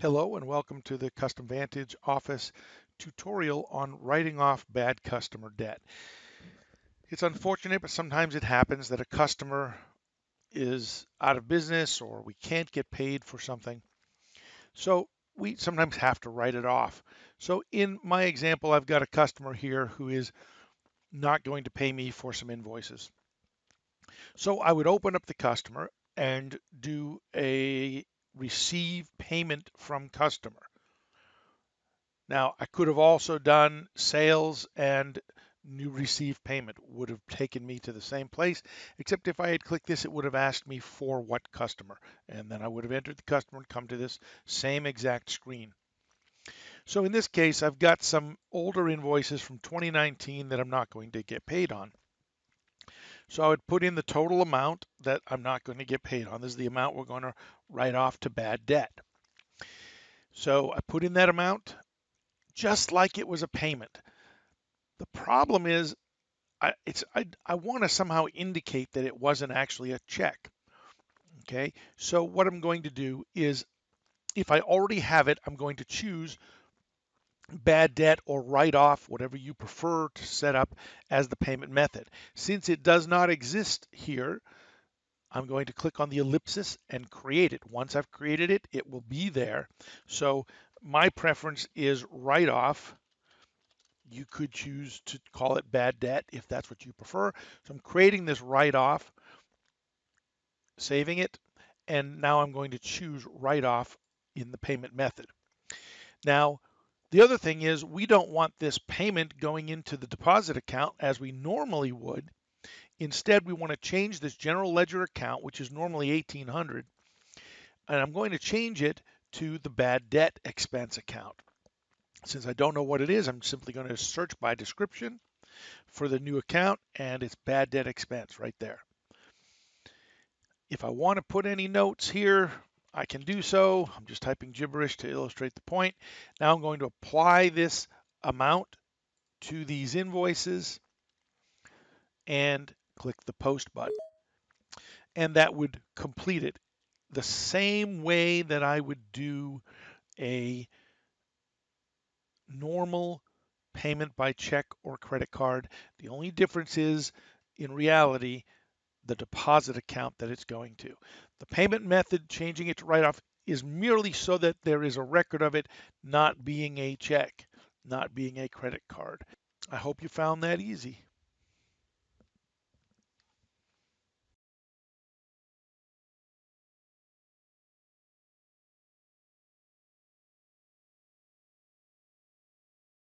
Hello and welcome to the Custom Vantage Office tutorial on writing off bad customer debt. It's unfortunate, but sometimes it happens that a customer is out of business or we can't get paid for something. So we sometimes have to write it off. So in my example, I've got a customer here who is not going to pay me for some invoices. So I would open up the customer and do a receive payment from customer. Now, I could have also done sales and new receive payment would have taken me to the same place, except if I had clicked this, it would have asked me for what customer, and then I would have entered the customer and come to this same exact screen. So in this case, I've got some older invoices from 2019 that I'm not going to get paid on. So I would put in the total amount that I'm not going to get paid on. This is the amount we're going to write off to bad debt. So I put in that amount just like it was a payment. The problem is I want to somehow indicate that it wasn't actually a check. Okay, so what I'm going to do is if I already have it, I'm going to choose bad debt or write off, whatever you prefer to set up as the payment method. Since it does not exist here, I'm going to click on the ellipsis and create it. Once I've created it, it will be there. So my preference is write off. You could choose to call it bad debt if that's what you prefer. So I'm creating this write off, saving it, and now I'm going to choose write off in the payment method. Now, the other thing is we don't want this payment going into the deposit account as we normally would. Instead, we want to change this general ledger account, which is normally 1800, and I'm going to change it to the bad debt expense account. Since I don't know what it is, I'm simply going to search by description for the new account, and it's bad debt expense right there. If I want to put any notes here, I can do so. I'm just typing gibberish to illustrate the point. Now I'm going to apply this amount to these invoices and click the post button. And that would complete it the same way that I would do a normal payment by check or credit card. The only difference is in reality, the deposit account that it's going to. The payment method, changing it to write off, is merely so that there is a record of it not being a check, not being a credit card. I hope you found that easy.